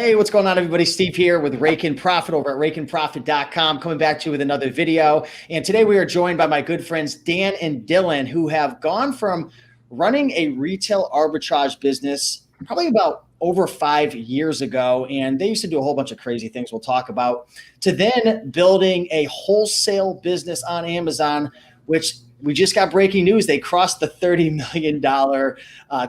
Hey, what's going on, everybody? Steve here with Rake and Profit over at rakeandprofit.com, coming back to you with another video. And today we are joined by my good friends Dan and Dylan, who have gone from running a retail arbitrage business probably about over 5 years ago, and they used to do a whole bunch of crazy things we'll talk about, to then building a wholesale business on Amazon, which we just got breaking news. They crossed the $30 million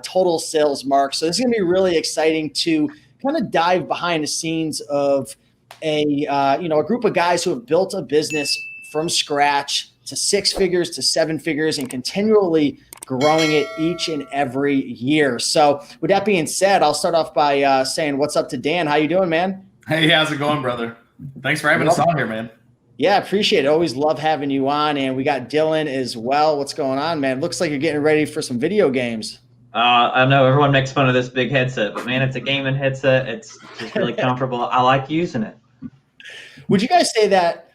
total sales mark. So this is going to be really exciting to kind of dive behind the scenes of a group of guys who have built a business from scratch to 6 figures to 7 figures and continually growing it each and every year. So with that being said, I'll start off by saying what's up to Dan. How you doing, man? Hey, how's it going, brother? Thanks for having us on here, man. Yeah, appreciate it. Always love having you on. And we got Dylan as well. What's going on, man? Looks like you're getting ready for some video games. I know everyone makes fun of this big headset, but man, it's a gaming headset. It's just really comfortable. I like using it. Would you guys say that,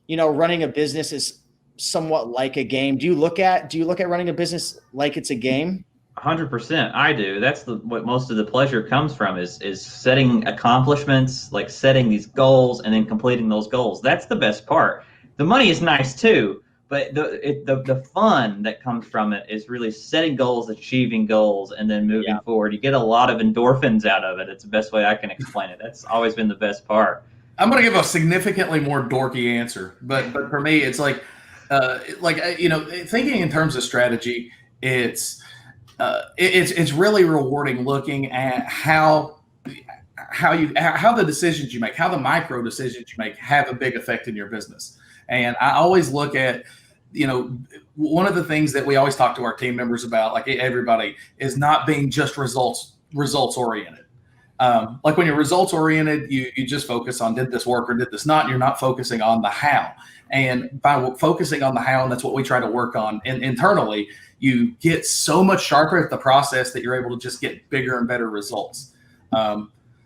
running a business is somewhat like a game? Do you look at running a business like it's a game? 100%. I do. That's what most of the pleasure comes from is setting accomplishments, like setting these goals and then completing those goals. That's the best part. The money is nice too, but the fun that comes from it is really setting goals, achieving goals, and then moving forward. You get a lot of endorphins out of it. It's the best way I can explain it. That's always been the best part. I'm going to give a significantly more dorky answer, but for me, it's thinking in terms of strategy. It's really rewarding looking at how the decisions you make, how the micro decisions you make have a big effect in your business. And I always look at, one of the things that we always talk to our team members about, like everybody, is not being just results oriented. Like when you're results oriented, you just focus on did this work or did this not, and you're not focusing on the how. And by focusing on the how, and that's what we try to work on internally, you get so much sharper at the process that you're able to just get bigger and better results.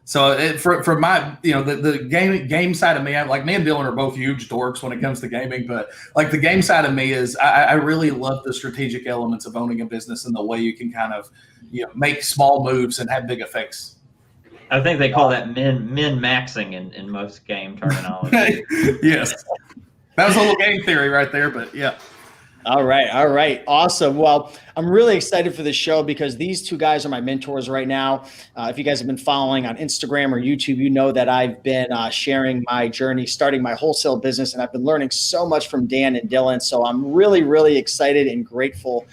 So for my, the game side of me, me and Dylan are both huge dorks when it comes to gaming, but like the game side of me is I really love the strategic elements of owning a business and the way you can kind of, make small moves and have big effects. I think they call that min-maxing in most game terminology. Yes. That was a little game theory right there, but yeah. All right. Awesome. Well, I'm really excited for this show because these two guys are my mentors right now. If you guys have been following on Instagram or YouTube, you know that I've been sharing my journey, starting my wholesale business, and I've been learning so much from Dan and Dylan. So I'm really, really excited and grateful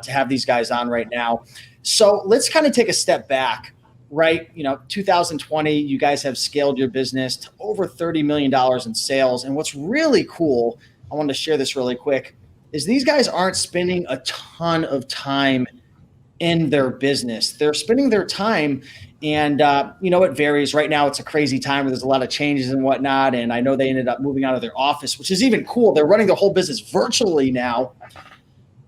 to have these guys on right now. So let's kind of take a step back, right? 2020, you guys have scaled your business to over $30 million in sales. And what's really cool, I wanted to share this really quick, is these guys aren't spending a ton of time in their business. They're spending their time, and it varies. Right now, it's a crazy time where there's a lot of changes and whatnot. And I know they ended up moving out of their office, which is even cool. They're running their whole business virtually now,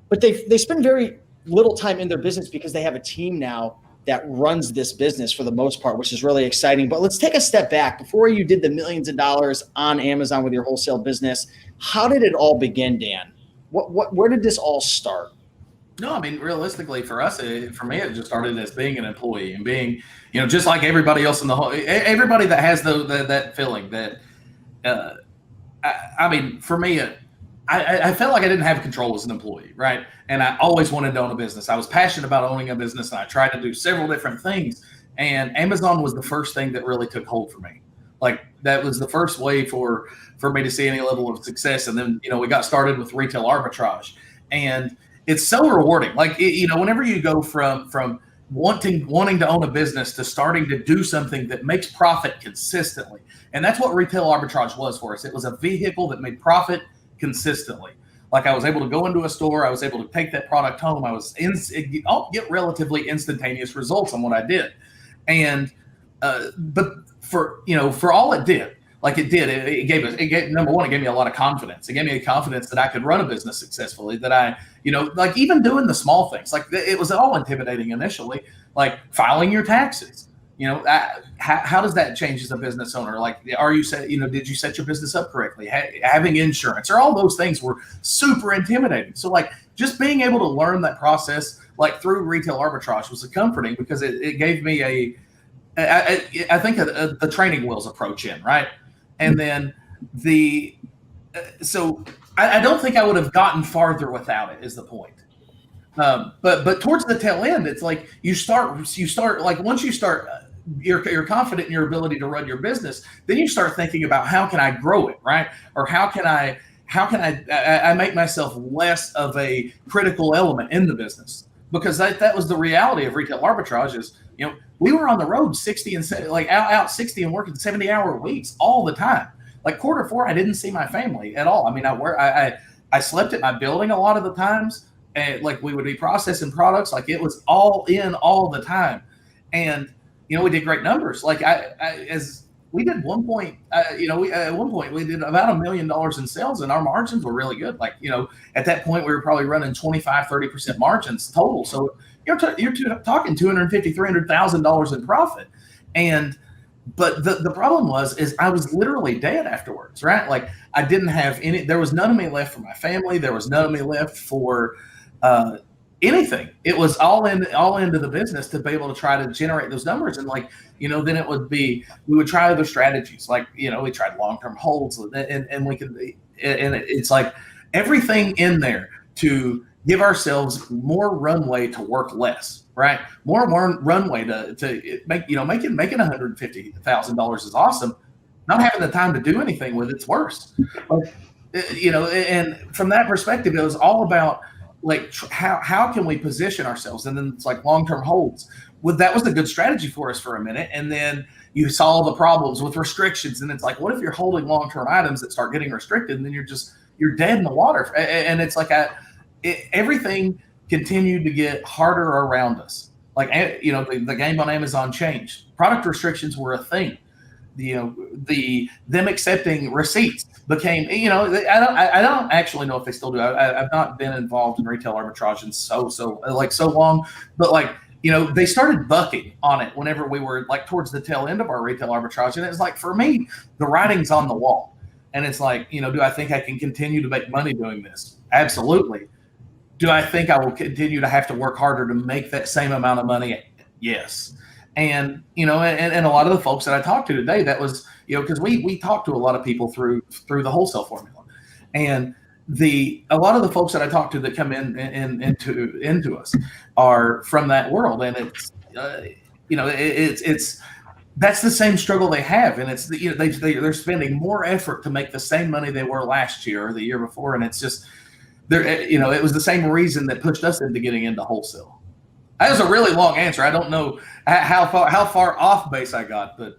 but they spend very little time in their business because they have a team now that runs this business for the most part, which is really exciting. But let's take a step back. Before you did the millions of dollars on Amazon with your wholesale business, how did it all begin, Dan? Where did this all start? No, I mean, realistically for us, for me, it just started as being an employee and being, just like everybody else in the whole, everybody that has that feeling that, for me, I felt like I didn't have control as an employee, right? And I always wanted to own a business. I was passionate about owning a business, and I tried to do several different things. And Amazon was the first thing that really took hold for me. Like that was the first way for me to see any level of success. And then, we got started with retail arbitrage, and it's so rewarding. Like, whenever you go from wanting to own a business to starting to do something that makes profit consistently. And that's what retail arbitrage was for us. It was a vehicle that made profit consistently. Like I was able to go into a store, I was able to take that product home. I'll get relatively instantaneous results on what I did. And, but for all it did, number one, it gave me a lot of confidence. It gave me the confidence that I could run a business successfully, that I, like even doing the small things, like it was all intimidating initially, like filing your taxes. How does that change as a business owner? Like, did you set your business up correctly? Having insurance or all those things were super intimidating. So like just being able to learn that process, like through retail arbitrage was comforting because it gave me I think the training wheels approach in, right? And then so I don't think I would have gotten farther without it, is the point. But towards the tail end, it's like you start like once you start, you're confident in your ability to run your business, then you start thinking about how can I grow it, right? Or how can I make myself less of a critical element in the business? Because that was the reality of retail arbitrage is, we were on the road 60 and like out 60 and working 70-hour weeks all the time. Like Q4, I didn't see my family at all. I mean, I slept at my building a lot of the times, and like we would be processing products, like it was all in all the time. And we did great numbers. Like as we did one point, at one point we did about $1 million in sales, and our margins were really good. Like, at that point we were probably running 25-30% margins total. So you're talking $250,000, $300,000 in profit. But the problem is I was literally dead afterwards, right? Like I didn't have there was none of me left for my family. There was none of me left for anything. It was all into the business to be able to try to generate those numbers. And like, then it would be, we would try other strategies. Like, we tried long-term holds and we could, and it's like everything in there to give ourselves more runway to work less, right? More runway to make, making $150,000 is awesome. Not having the time to do anything with it's worse. And from that perspective, it was all about like how can we position ourselves, and then it's like long-term holds. That was a good strategy for us for a minute, and then you saw the problems with restrictions, and it's like, what if you're holding long-term items that start getting restricted, and then you're dead in the water, and it's like everything continued to get harder around us. Like the game on Amazon changed. Product restrictions were a thing. Them accepting receipts became, I don't actually know if they still do. I've not been involved in retail arbitrage in so long, but like, they started bucking on it whenever we were like towards the tail end of our retail arbitrage. And it's like, for me, the writing's on the wall, and it's like, do I think I can continue to make money doing this? Absolutely. Do I think I will continue to have to work harder to make that same amount of money? Yes. And, and a lot of the folks that I talked to today, that was, because we talked to a lot of people through the wholesale formula, and a lot of the folks that I talked to that come into us are from that world. And it's, it's that's the same struggle they have. And it's, they're spending more effort to make the same money they were last year or the year before. And it's just, it was the same reason that pushed us into getting into wholesale. That was a really long answer. I don't know how far off base I got, but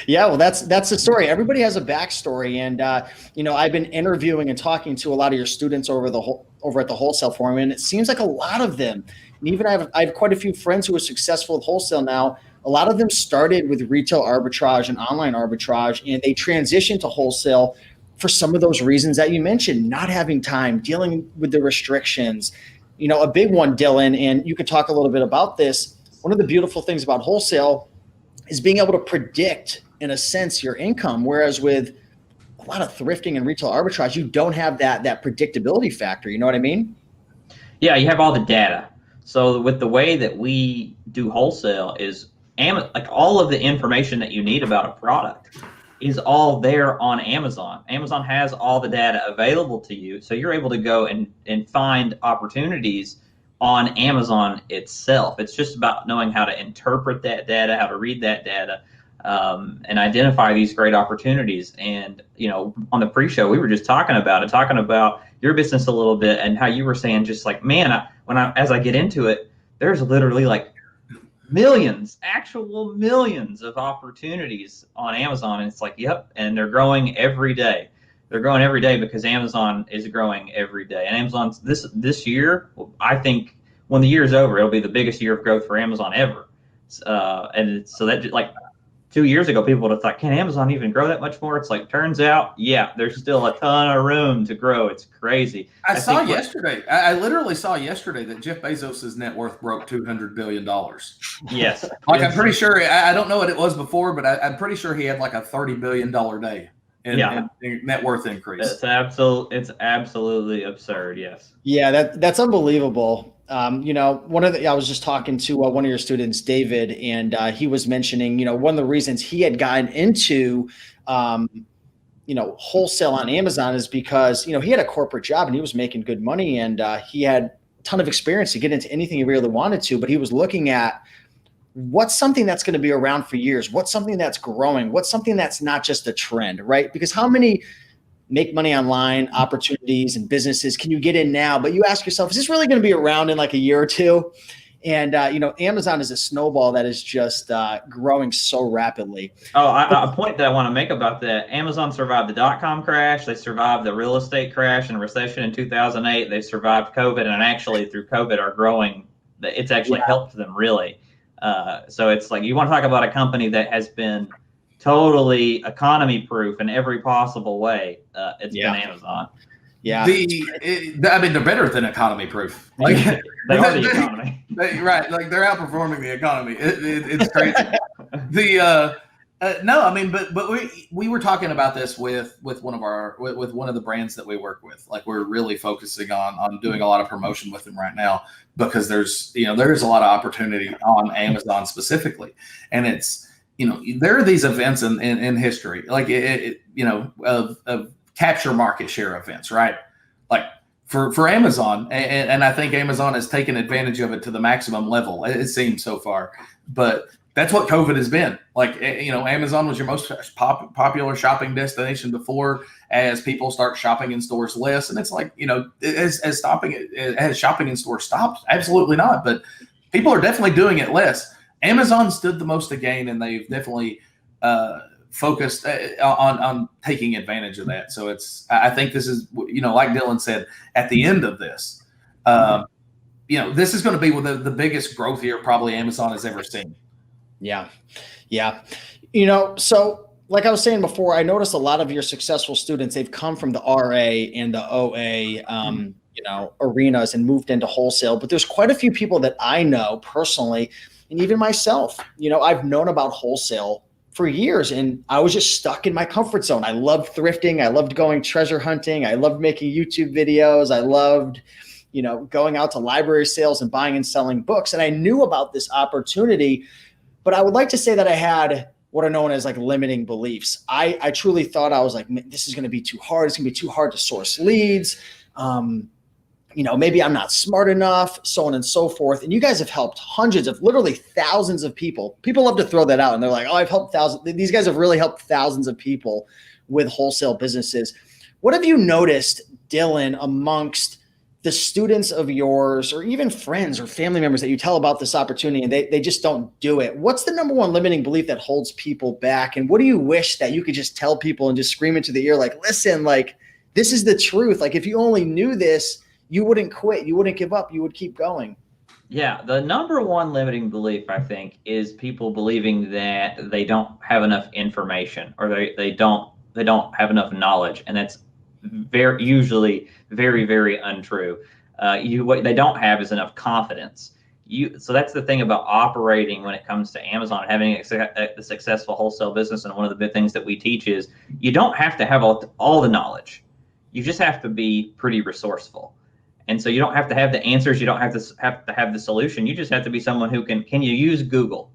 yeah, well, that's the story. Everybody has a backstory, and I've been interviewing and talking to a lot of your students over at the Wholesale Forum, and it seems like a lot of them, and even I have quite a few friends who are successful with wholesale now. A lot of them started with retail arbitrage and online arbitrage, and they transitioned to wholesale for some of those reasons that you mentioned: not having time, dealing with the restrictions. A big one, Dylan, and you could talk a little bit about this. One of the beautiful things about wholesale is being able to predict, in a sense, your income, whereas with a lot of thrifting and retail arbitrage, you don't have that predictability factor. You know what I mean? Yeah, you have all the data. So with the way that we do wholesale is like all of the information that you need about a product is all there on Amazon. Amazon has all the data available to you, so you're able to go and find opportunities on Amazon itself. It's just about knowing how to interpret that data, how to read that data, and identify these great opportunities. And on the pre-show, we were just talking about your business a little bit, and how you were saying, just like, man, as I get into it, there's literally like actual millions of opportunities on Amazon. And it's like, yep. And they're growing every day. They're growing every day because Amazon is growing every day. And Amazon's this year, I think when the year is over, it'll be the biggest year of growth for Amazon ever. And so that, like 2 years ago, people would have thought, can Amazon even grow that much more? It's like, turns out, yeah, there's still a ton of room to grow. It's crazy. I saw yesterday. I literally saw yesterday that Jeff Bezos's net worth broke $200 billion. Yes. Like, I'm pretty sure, I don't know what it was before, but I'm pretty sure he had like a $30 billion day in net worth increase. It's absolutely absurd. Yes. Yeah, that's unbelievable. I was just talking to one of your students, David, and he was mentioning, one of the reasons he had gotten into, wholesale on Amazon is because, he had a corporate job and he was making good money, and he had a ton of experience to get into anything he really wanted to, but he was looking at what's something that's going to be around for years, what's something that's growing, what's something that's not just a trend, right? Because how many make money online opportunities and businesses can you get in now? But you ask yourself, is this really going to be around in like a year or two? And, Amazon is a snowball that is just growing so rapidly. A point that I want to make about that, Amazon survived the dot-com crash. They survived the real estate crash and recession in 2008. They survived COVID, and actually through COVID are growing. It's actually helped them really. So it's like, you want to talk about a company that has been totally economy proof in every possible way. It's been Amazon. Yeah. They're better than economy proof. Like they are the economy. Right. Like they're outperforming the economy. It's crazy. But we were talking about this with one of the brands that we work with. Like we're really focusing on doing a lot of promotion with them right now because there's a lot of opportunity on Amazon specifically. And it's, there are these events in history, like of capture market share events, right? Like for Amazon, and I think Amazon has taken advantage of it to the maximum level. It seems so far, but that's what COVID has been. Like, Amazon was your most popular shopping destination before, as people start shopping in stores less. And it's like, as shopping in stores stopped? Absolutely not. But people are definitely doing it less. Amazon stood the most to gain, and they've definitely focused on taking advantage of that. So I think this is, like Dylan said, at the end of this, this is going to be the biggest growth year probably Amazon has ever seen. Yeah. Yeah. So like I was saying before, I noticed a lot of your successful students, they've come from the RA and the OA, arenas and moved into wholesale. But there's quite a few people that I know personally, and even myself, I've known about wholesale for years, and I was just stuck in my comfort zone. I loved thrifting. I loved going treasure hunting. I loved making YouTube videos. I loved, going out to library sales and buying and selling books. And I knew about this opportunity, but I would like to say that I had what are known as like limiting beliefs. I truly thought, I was like, this is going to be too hard. It's going to be too hard to source leads. Maybe I'm not smart enough, so on and so forth. And you guys have helped hundreds of, literally thousands of people. People love to throw that out, and they're like, oh, I've helped thousands. These guys have really helped thousands of people with wholesale businesses. What have you noticed, Dylan, amongst the students of yours, or even friends or family members that you tell about this opportunity and they just don't do it? What's the number one limiting belief that holds people back? And what do you wish that you could just tell people and just scream into the ear, like, listen, like, this is the truth. Like, if you only knew this, you wouldn't quit. You wouldn't give up. You would keep going. Yeah. The number one limiting belief, I think, is people believing that they don't have enough information, or they don't have enough knowledge. And that's usually very, very untrue. What they don't have is enough confidence. So that's the thing about operating when it comes to Amazon, having a successful wholesale business. And one of the big things that we teach is you don't have to have all the knowledge. You just have to be pretty resourceful. And so you don't have to have the answers. You don't have to have the solution. You just have to be someone who can you use Google?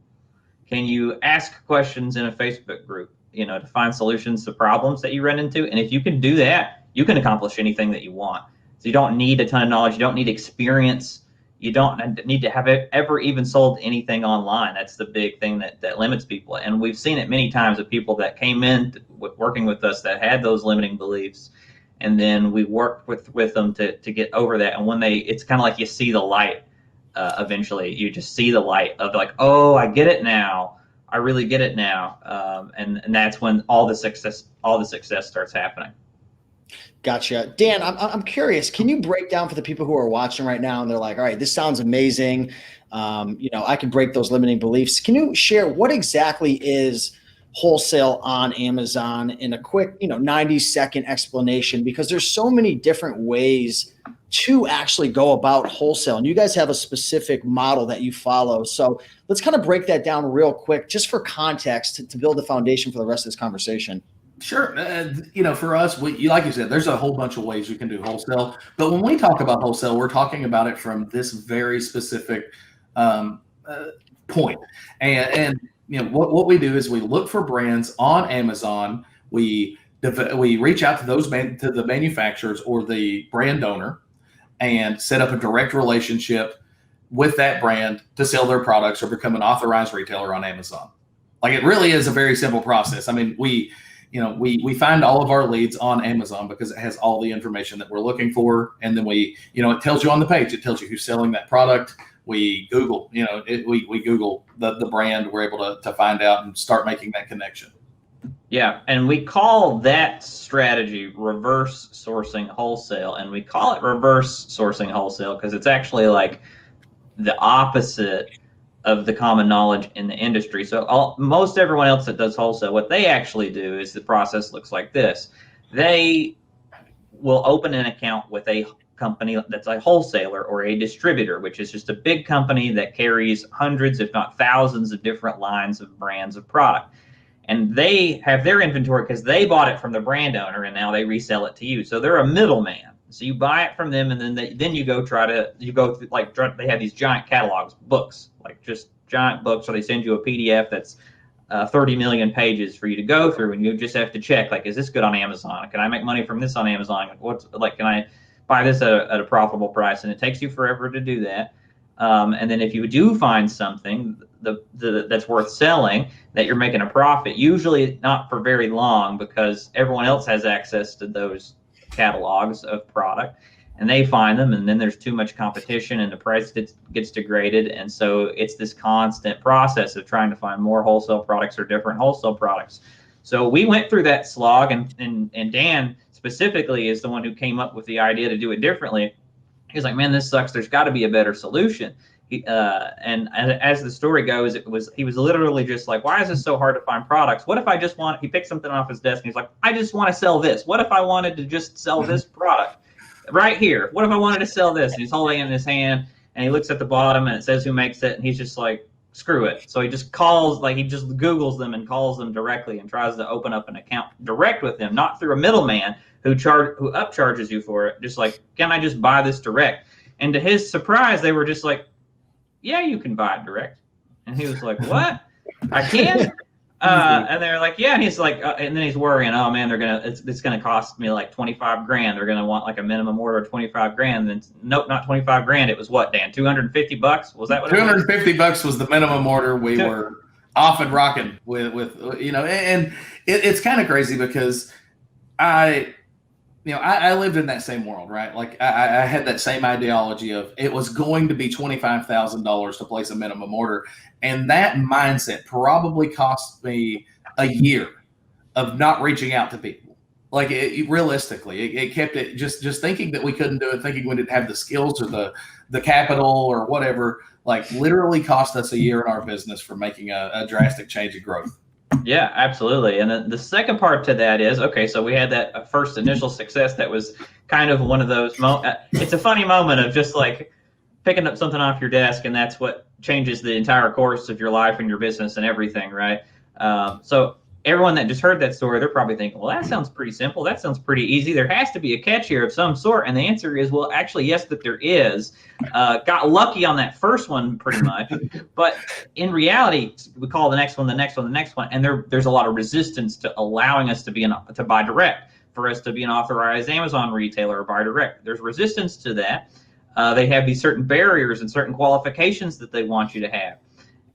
Can you ask questions in a Facebook group, to find solutions to problems that you run into? And if you can do that, you can accomplish anything that you want. So you don't need a ton of knowledge. You don't need experience. You don't need to have ever even sold anything online. That's the big thing that limits people. And we've seen it many times with people that came in working with us that had those limiting beliefs. And then we work with them to get over that. And when it's kind of like you see the light. Eventually, you just see the light of like, oh, I get it now. I really get it now. And that's when all the success starts happening. Gotcha. Dan, I'm curious. Can you break down for the people who are watching right now and they're like, all right, this sounds amazing. I can break those limiting beliefs. Can you share what exactly is wholesale on Amazon in a quick, 90-second explanation? Because there's so many different ways to actually go about wholesale, and you guys have a specific model that you follow. So let's kind of break that down real quick, just for context, to build the foundation for the rest of this conversation. Sure. For us, like you said, there's a whole bunch of ways you can do wholesale. But when we talk about wholesale, we're talking about it from this very specific point. And what we do is we look for brands on Amazon. We reach out to to the manufacturers or the brand owner and set up a direct relationship with that brand to sell their products or become an authorized retailer on Amazon. Like, it really is a very simple process. I mean, we find all of our leads on Amazon because it has all the information that we're looking for. And then it tells you on the page, it tells you who's selling that product. We Google, we Google the brand. We're able to find out and start making that connection. Yeah, and we call that strategy reverse sourcing wholesale. And we call it reverse sourcing wholesale because it's actually like the opposite of the common knowledge in the industry. So most everyone else that does wholesale, what they actually do is the process looks like this. They will open an account with a company that's a wholesaler or a distributor, which is just a big company that carries hundreds, if not thousands, of different lines of brands of product. And they have their inventory because they bought it from the brand owner and now they resell it to you. So they're a middleman. So you buy it from them, and then you go through, like, they have these giant catalogs, books, like just giant books, or they send you a PDF that's 30 million pages for you to go through, and you just have to check, like, is this good on Amazon? Can I make money from this on Amazon? Can I buy this at a profitable price? And it takes you forever to do that. And then if you do find something that's worth selling, that you're making a profit, usually not for very long because everyone else has access to those catalogs of product and they find them, and then there's too much competition and the price gets degraded. And so it's this constant process of trying to find more wholesale products or different wholesale products. So we went through that slog, and Dan specifically is the one who came up with the idea to do it differently. He's like, man, this sucks. There's got to be a better solution. And as the story goes, he was literally just like, why is this so hard to find products? What if I just he picked something off his desk and he's like, I just want to sell this. What if I wanted to just sell this product right here? What if I wanted to sell this? And he's holding it in his hand and he looks at the bottom and it says who makes it. And he's just like, screw it. So he just he just Googles them and calls them directly and tries to open up an account direct with them, not through a middleman who upcharges you for it. Just like, can I just buy this direct? And to his surprise, they were just like, yeah, you can buy it direct. And he was like, what? I can? And they're like, yeah. And he's like, and then he's worrying, oh man, it's going to cost me like 25 grand. They're going to want like a minimum order of 25 grand. And then, nope, not 25 grand. It was what, Dan? 250 bucks? Was that what 250 bucks was the minimum order we were off and rocking with, and it's kind of crazy because I lived in that same world, right? Like I had that same ideology of it was going to be $25,000 to place a minimum order. And that mindset probably cost me a year of not reaching out to people. Like realistically, it kept it just thinking that we couldn't do it, thinking we didn't have the skills or the capital or whatever, like literally cost us a year in our business for making a drastic change of growth. Yeah, absolutely. And then the second part to that is, okay, so we had that first initial success that was kind of one of those it's a funny moment of just like picking up something off your desk, and that's what changes the entire course of your life and your business and everything, right? So everyone that just heard that story, they're probably thinking, well, that sounds pretty simple. That sounds pretty easy. There has to be a catch here of some sort. And the answer is, well, actually, yes, that there is. Got lucky on that first one pretty much. But in reality, we call the next one, the next one, the next one. And there's a lot of resistance to allowing us to buy direct, for us to be an authorized Amazon retailer or buy direct. There's resistance to that. They have these certain barriers and certain qualifications that they want you to have.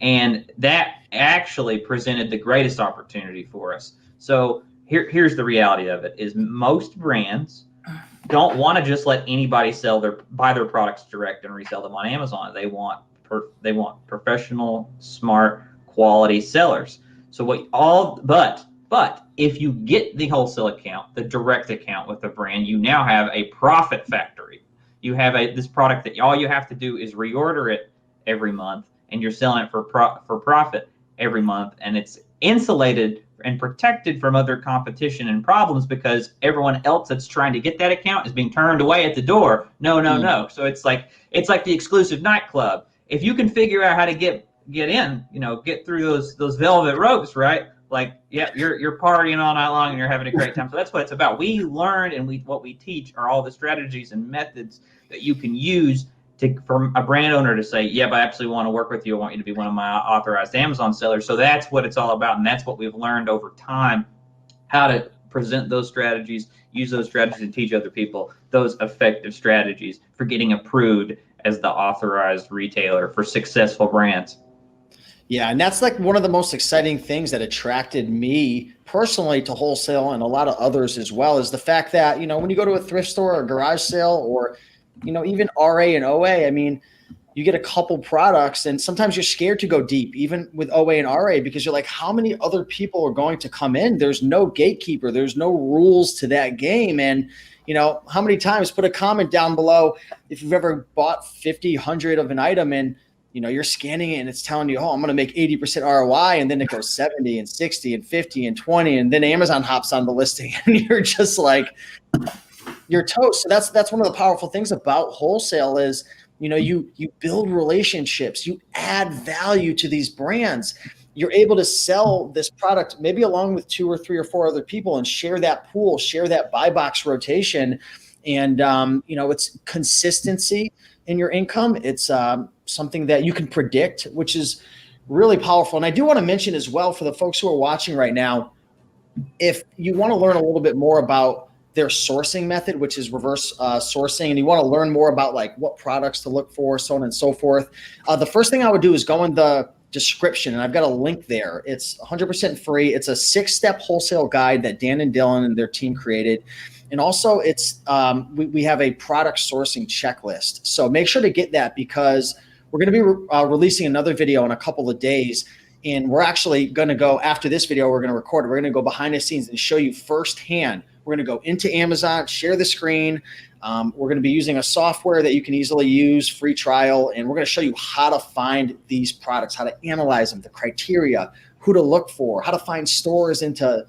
And that actually presented the greatest opportunity for us. So here's the reality of it: is most brands don't want to just let anybody buy their products direct and resell them on Amazon. They want professional, smart, quality sellers. So but if you get the wholesale account, the direct account with the brand, you now have a profit factory. You have this product that all you have to do is reorder it every month, and you're selling it for profit every month, and it's insulated and protected from other competition and problems because everyone else that's trying to get that account is being turned away at the door. No. So it's like the exclusive nightclub. If you can figure out how to get in, get through those velvet ropes, right? Like, yeah, you're partying all night long and you're having a great time. So that's what it's about. We learn, and what we teach are all the strategies and methods that you can use for a brand owner to say, yep, I actually want to work with you. I want you to be one of my authorized Amazon sellers. So that's what it's all about. And that's what we've learned over time, how to present those strategies, use those strategies, and teach other people those effective strategies for getting approved as the authorized retailer for successful brands. Yeah, and that's like one of the most exciting things that attracted me personally to wholesale, and a lot of others as well, is the fact that, when you go to a thrift store or a garage sale, or, even RA and OA, I mean, you get a couple products and sometimes you're scared to go deep, even with OA and RA, because you're like, how many other people are going to come in? There's no gatekeeper. There's no rules to that game. And, how many times, put a comment down below if you've ever bought 50, 100 of an item and, you're scanning it and it's telling you, oh, I'm going to make 80% ROI. And then it goes 70 and 60 and 50 and 20. And then Amazon hops on the listing and you're just like, you're toast. So that's one of the powerful things about wholesale is, you build relationships, you add value to these brands. You're able to sell this product maybe along with 2 or 3 or 4 other people and share that pool, share that buy box rotation. And, it's consistency in your income. It's something that you can predict, which is really powerful. And I do want to mention as well, for the folks who are watching right now, if you want to learn a little bit more about their sourcing method, which is reverse sourcing, and you want to learn more about like what products to look for, so on and so forth, the first thing I would do is go in the description, and I've got a link there. It's 100% free. It's a 6-step wholesale guide that Dan and Dylan and their team created. And also it's we have a product sourcing checklist. So make sure to get that, because we're going to be releasing another video in a couple of days. And we're actually going to go, after this video, we're going to record it. We're going to go behind the scenes and show you firsthand. We're going to go into Amazon, share the screen. We're going to be using a software that you can easily use, free trial. And we're going to show you how to find these products, how to analyze them, the criteria, who to look for, how to find stores into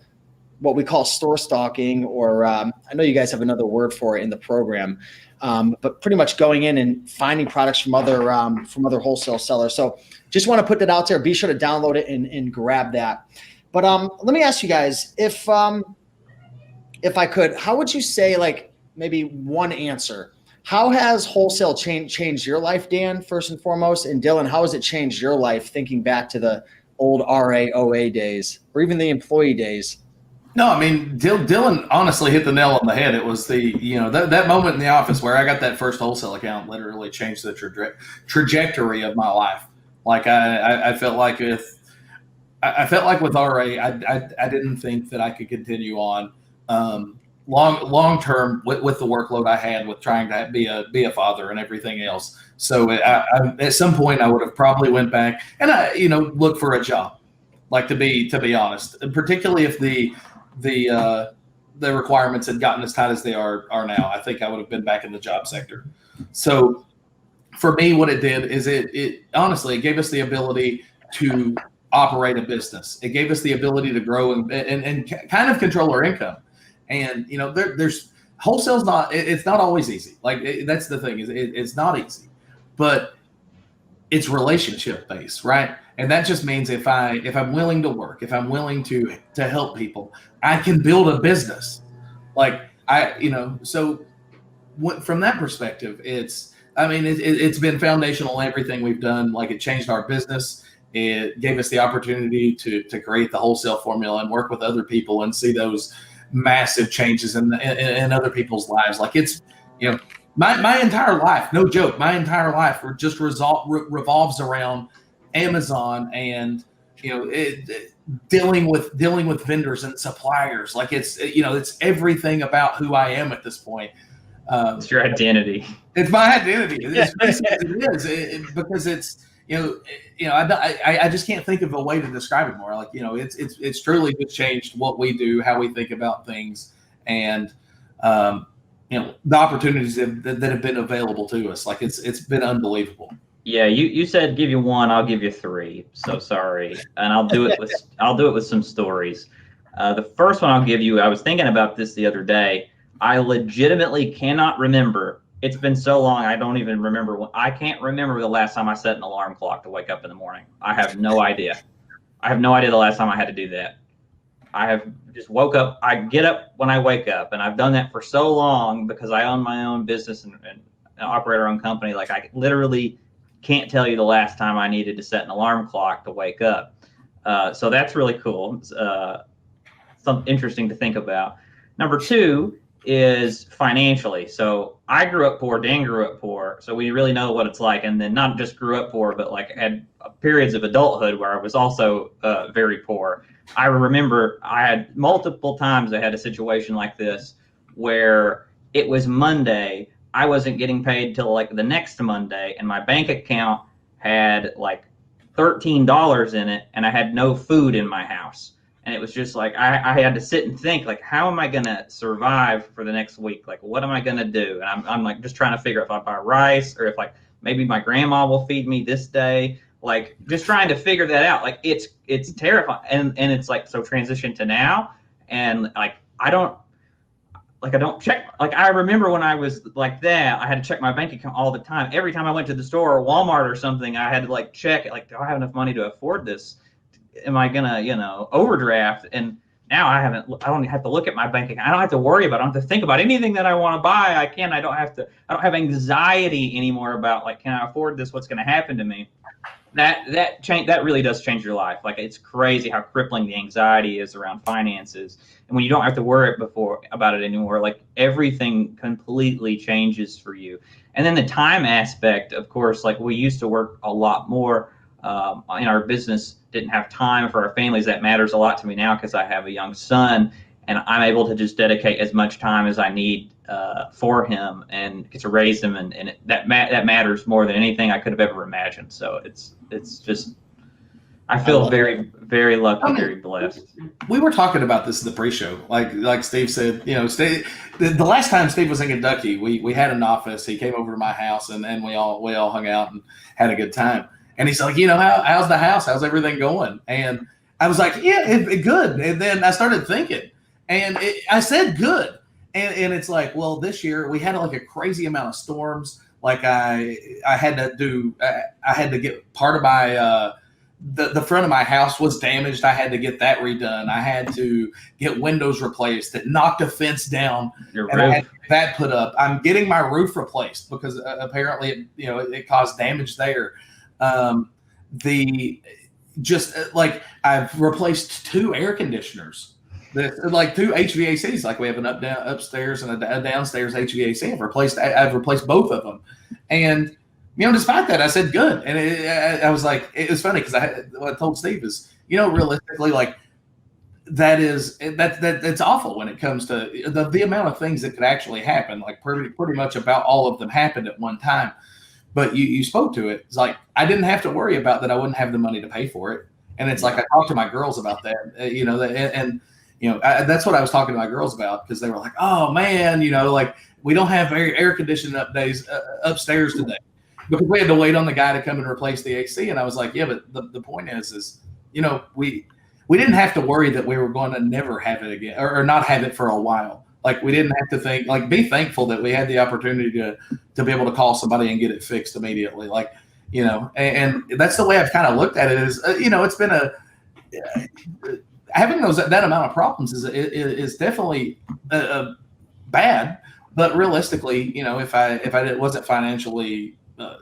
what we call store stalking, or I know you guys have another word for it in the program, but pretty much going in and finding products from other wholesale sellers. So just want to put that out there. Be sure to download it and grab that. But let me ask you guys, if I could, how would you say, like, maybe one answer? How has wholesale changed your life, Dan, first and foremost? And Dylan, how has it changed your life thinking back to the old RA, OA days, or even the employee days? No, I mean, Dylan honestly hit the nail on the head. It was that moment in the office where I got that first wholesale account literally changed the trajectory of my life. Like I felt like with RA, I didn't think that I could continue on long term with the workload I had with trying to be a father and everything else. So I, at some point I would have probably went back and looked for a job. Like, to be honest, particularly if the requirements had gotten as tight as they are now, I think I would have been back in the job sector. So for me, what it did is it honestly, it gave us the ability to operate a business. It gave us the ability to grow and kind of control our income. And, there's wholesale's it's not always easy. Like, that's the thing, is it's not easy, but it's relationship based, right? And that just means if I'm willing to work, if I'm willing to help people, I can build a business. Like, so from that perspective, it's been foundational in everything we've done. Like, it changed our business. It gave us the opportunity to create the wholesale formula and work with other people and see those massive changes in other people's lives. Like, it's, my entire life, no joke, my entire life just revolves around Amazon and dealing with vendors and suppliers. Like, it's everything about who I am at this point. It's your identity. It's my identity. It's basically it is because it's I just can't think of a way to describe it more. Like, it's truly just changed what we do, how we think about things, and the opportunities that have been available to us. Like, it's been unbelievable. Yeah, you said give you one, I'll give you three. So sorry, and I'll do it with some stories. The first one I'll give you, I was thinking about this the other day. I legitimately cannot remember. It's been so long, I don't even remember. I can't remember the last time I set an alarm clock to wake up in the morning. I have no idea. I have no idea the last time I had to do that. I have just woke up. I get up when I wake up, and I've done that for so long because I own my own business and operate our own company. Like I literally can't tell you the last time I needed to set an alarm clock to wake up. So that's really cool. Something interesting to think about. Number two is financially. So I grew up poor, Dan grew up poor, so we really know what it's like. And then not just grew up poor, but like had periods of adulthood where I was also very poor. I remember I had multiple times I had a situation like this where it was Monday, I wasn't getting paid till like the next Monday, and my bank account had like $13 in it, and I had no food in my house. And it was just like I had to sit and think, like, how am I gonna survive for the next week? Like, what am I gonna do? And I'm like just trying to figure out if I buy rice or if like maybe my grandma will feed me this day. Like just trying to figure that out. Like it's terrifying. And it's like, so transition to now, and like I don't check. Like I remember when I was like that, I had to check my bank account all the time. Every time I went to the store or Walmart or something, I had to like check, like, do I have enough money to afford this? Am I gonna, overdraft? And now I don't have to look at my bank account. I don't have to worry about it. I don't have to think about anything that I want to buy. I don't have anxiety anymore about like, can I afford this? What's going to happen to me? That really does change your life. Like it's crazy how crippling the anxiety is around finances. And when you don't have to worry about it anymore, like everything completely changes for you. And then the time aspect, of course, like we used to work a lot more in our business, didn't have time for our families. That matters a lot to me now because I have a young son, and I'm able to just dedicate as much time as I need for him and get to raise him, and that matters more than anything I could have ever imagined. So it's just, I feel very, very lucky, very blessed. We were talking about this in the pre-show. Like Steve said, the last time Steve was in Kentucky, we had an office. He came over to my house, and we all hung out and had a good time. And he's like, how's the house? How's everything going? And I was like, yeah, good. And then I started thinking, and I said good. And it's like, well, this year we had like a crazy amount of storms. Like I had to get part of my the front of my house was damaged. I had to get that redone. I had to get windows replaced. It knocked a fence down. Your and roof. I had to get that put up. I'm getting my roof replaced because apparently it caused damage there. I've replaced 2 air conditioners, like 2 HVACs. Like we have an upstairs and a downstairs HVAC. I've replaced both of them, and despite that, I said good. And I was like, it was funny because what I told Steve is, realistically, like that's awful when it comes to the amount of things that could actually happen. Like pretty much about all of them happened at one time. But you spoke to it. It's like I didn't have to worry about that. I wouldn't have the money to pay for it. And it's like I talked to my girls about that, that's what I was talking to my girls about, because they were like, oh man, like we don't have air conditioning upstairs today because we had to wait on the guy to come and replace the AC. And I was like, yeah, but the point is we didn't have to worry that we were going to never have it again or not have it for a while. Like we didn't have to think, like be thankful that we had the opportunity to be able to call somebody and get it fixed immediately. Like, and that's the way I've kind of looked at it is, it's been having that amount of problems is definitely bad, but realistically, if I wasn't financially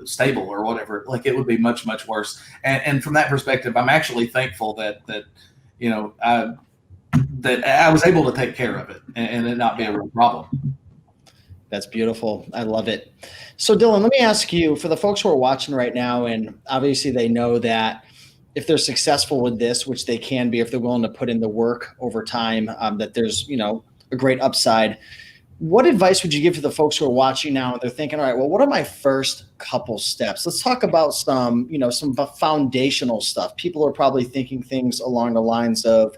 stable or whatever, like it would be much, much worse. And from that perspective, I'm actually thankful that I was able to take care of it and it not be a real problem. That's beautiful. I love it. So Dylan, let me ask you, for the folks who are watching right now, and obviously they know that if they're successful with this, which they can be if they're willing to put in the work over time, that there's, a great upside. What advice would you give to the folks who are watching now? They're thinking, all right, well, what are my first couple steps? Let's talk about some foundational stuff. People are probably thinking things along the lines of,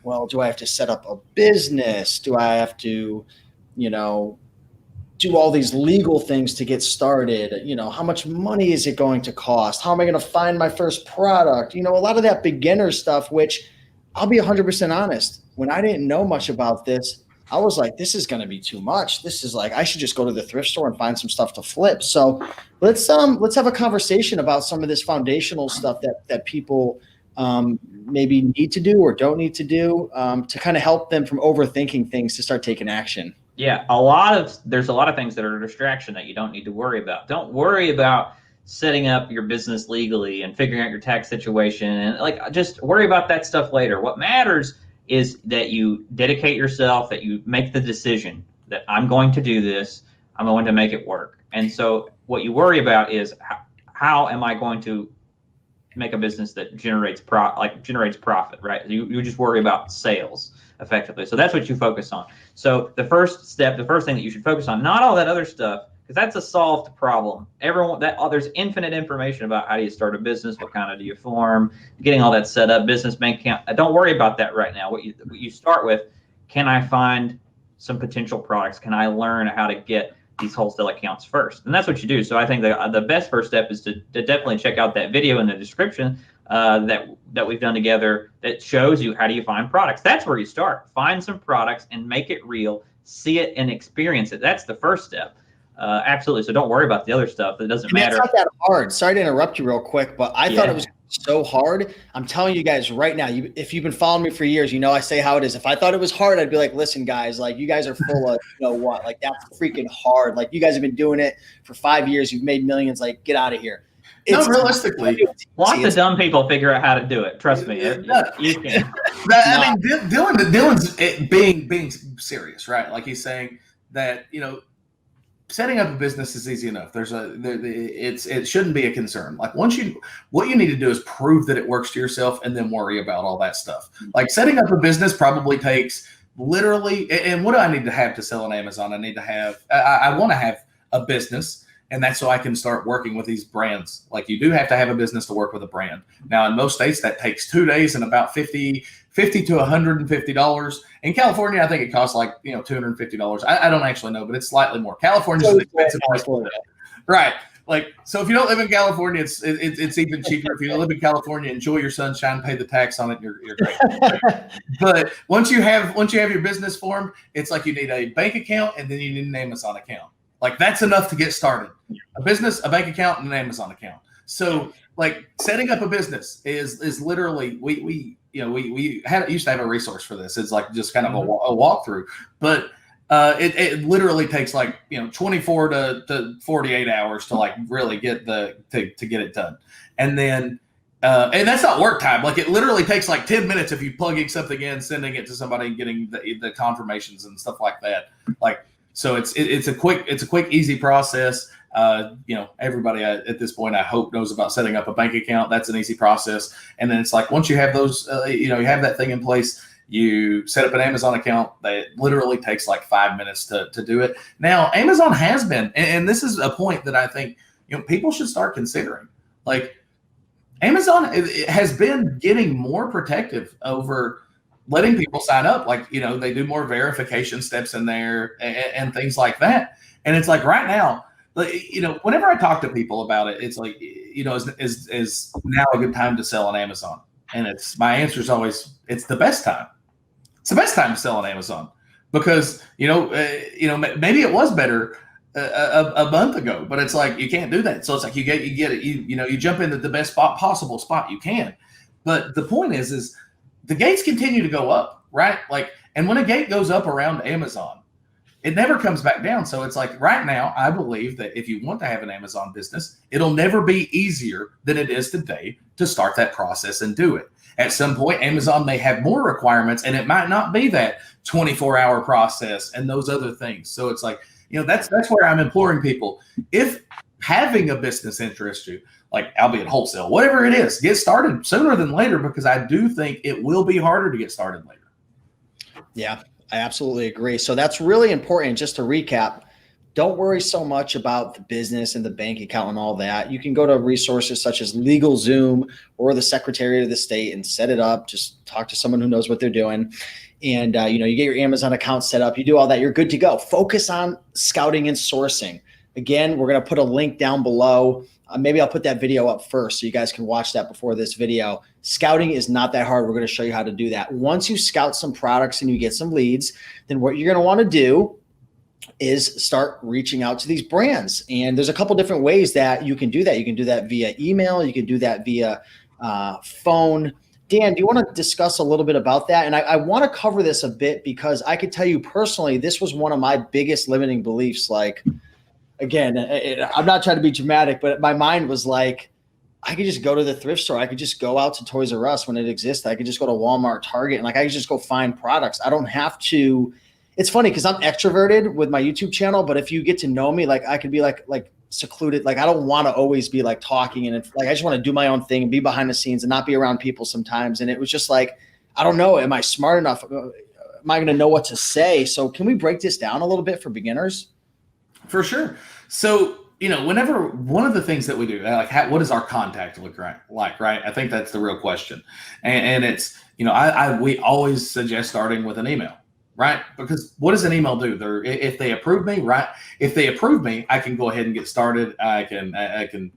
well, do I have to set up a business? Do I have to, do all these legal things to get started? How much money is it going to cost? How am I going to find my first product? A lot of that beginner stuff, which I'll be 100% honest. When I didn't know much about this, I was like, this is going to be too much. This is like, I should just go to the thrift store and find some stuff to flip. So let's have a conversation about some of this foundational stuff that people maybe need to do or don't need to do to kind of help them from overthinking things to start taking action? Yeah, there's a lot of things that are a distraction that you don't need to worry about. Don't worry about setting up your business legally and figuring out your tax situation, and like just worry about that stuff later. What matters is that you dedicate yourself, that you make the decision that I'm going to do this, I'm going to make it work. And so what you worry about is how am I going to make a business that generates profit, right? You just worry about sales effectively. So that's what you focus on. So the first thing that you should focus on, not all that other stuff, because that's a solved problem. There's infinite information about how do you start a business, what kind of do you form, getting all that set up, business bank account. Don't worry about that right now. What you start with, can I find some potential products? Can I learn how to get these wholesale accounts first? And that's what you do. So I think the best first step is to definitely check out that video in the description that we've done together that shows you how do you find products. That's where you start. Find some products and make it real, see it and experience it. That's the first step. Absolutely. So don't worry about the other stuff. It doesn't matter. It's not that hard. Sorry to interrupt you real quick, but I thought it was so hard. I'm telling you guys right now, if you've been following me for years, you know I say how it is. If I thought it was hard, I'd be like, listen, guys, like you guys are full of, you know what, like that's freaking hard. Like you guys have been doing it for 5 years. You've made millions. Like get out of here. No, realistically, lots of dumb people figure out how to do it. Trust me, you can. I mean, Dylan's being serious, right? Like he's saying that setting up a business is easy enough. It shouldn't be a concern. Like what you need to do is prove that it works to yourself, and then worry about all that stuff. Like setting up a business probably takes literally. And what do I need to have to sell on Amazon? I want to have a business. And that's so I can start working with these brands. Like you do have to have a business to work with a brand. Now in most states that takes 2 days and about $50 to $150. In California, I think it costs like $250. I don't actually know, but it's slightly more. California's an expensive place to live. Right. Like so if you don't live in California, it's even cheaper. If you live in California, enjoy your sunshine, pay the tax on it, you're great. But once you have your business formed, it's like you need a bank account and then you need an Amazon account. Like that's enough to get started. A business, a bank account, and an Amazon account. So like setting up a business is literally we used to have a resource for this. It's like just kind of a walkthrough, but it literally takes like 24 to 48 hours to like really get to get it done, and then and that's not work time. Like it literally takes like 10 minutes if you plugging something in, sending it to somebody, and getting the confirmations and stuff like that. Like. So it's a quick, easy process. Everybody at this point, I hope, knows about setting up a bank account. That's an easy process. And then it's like, once you have those, you have that thing in place, you set up an Amazon account. That literally takes like 5 minutes to do it. Now, Amazon has been, and this is a point that I think, people should start considering. Like Amazon has been getting more protective over letting people sign up. Like, they do more verification steps in there and things like that. And it's like right now, whenever I talk to people about it, it's like, is now a good time to sell on Amazon? And my answer is always, it's the best time. It's the best time to sell on Amazon because, maybe it was better a month ago, but it's like, you can't do that. So it's like, you get it, you jump into the best possible spot you can. But the point is the gates continue to go up, right? Like, and when a gate goes up around Amazon, it never comes back down. So it's like right now, I believe that if you want to have an Amazon business, it'll never be easier than it is today to start that process and do it. At some point, Amazon may have more requirements, and it might not be that 24-hour process and those other things. So it's like, that's where I'm imploring people. If having a business interests you, like albeit wholesale, whatever it is, get started sooner than later, because I do think it will be harder to get started later. Yeah, I absolutely agree. So that's really important. Just to recap, don't worry so much about the business and the bank account and all that. You can go to resources such as LegalZoom or the Secretary of the State and set it up. Just talk to someone who knows what they're doing. And, you get your Amazon account set up. You do all that. You're good to go. Focus on scouting and sourcing. Again, we're going to put a link down below. Maybe I'll put that video up first so you guys can watch that before this video. Scouting is not that hard. We're going to show you how to do that. Once you scout some products and you get some leads, then what you're going to want to do is start reaching out to these brands. And there's a couple different ways that you can do that. You can do that via email. You can do that via phone. Dan, do you want to discuss a little bit about that? And I want to cover this a bit because I could tell you personally, this was one of my biggest limiting beliefs. Like, again, I'm not trying to be dramatic, but my mind was like, I could just go to the thrift store. I could just go out to Toys R Us when it existed. I could just go to Walmart, Target, and like I could just go find products. I don't have to. It's funny because I'm extroverted with my YouTube channel, but if you get to know me, like I could be like secluded. Like I don't want to always be like talking, and like I just want to do my own thing and be behind the scenes and not be around people sometimes. And it was just like, I don't know, am I smart enough? Am I going to know what to say? So can we break this down a little bit for beginners? For sure. So, whenever one of the things that we do, like what does our contact look like, right? I think that's the real question. And it's, we always suggest starting with an email, right? Because what does an email do? If they approve me, right? If they approve me, I can go ahead and get started. I can,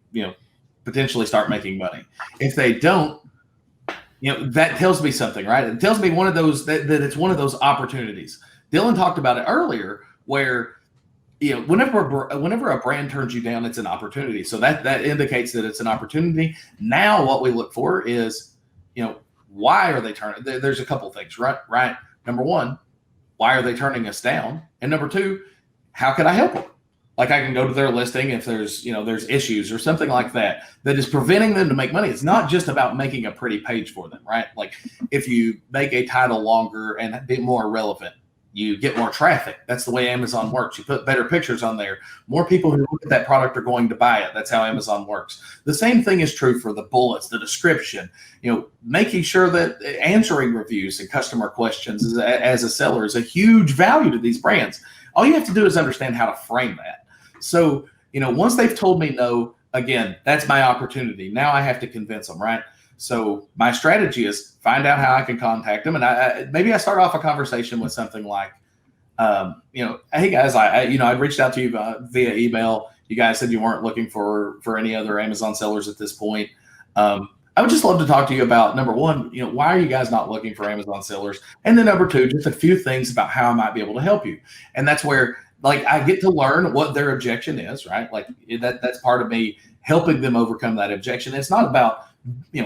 potentially start making money. If they don't, that tells me something, right? It tells me one of those, that it's one of those opportunities. Dylan talked about it earlier where, whenever a brand turns you down, it's an opportunity. So that indicates that it's an opportunity. Now, what we look for is, why are they turning? There's a couple things, right? Number one, why are they turning us down? And number two, how can I help them? Like I can go to their listing if there's issues or something like that is preventing them to make money. It's not just about making a pretty page for them, right? Like if you make a title longer and be more relevant, you get more traffic. That's the way Amazon works. You put better pictures on there. More people who look at that product are going to buy it. That's how Amazon works. The same thing is true for the bullets, the description, making sure that answering reviews and customer questions as a seller is a huge value to these brands. All you have to do is understand how to frame that. So, once they've told me no, again, that's my opportunity. Now I have to convince them, right? So my strategy is find out how I can contact them. And maybe I start off a conversation with something like, hey guys, I reached out to you via email. You guys said you weren't looking for any other Amazon sellers at this point. I would just love to talk to you about, number one, why are you guys not looking for Amazon sellers? And then number two, just a few things about how I might be able to help you. And that's where like I get to learn what their objection is, right? Like that's part of me helping them overcome that objection. It's not about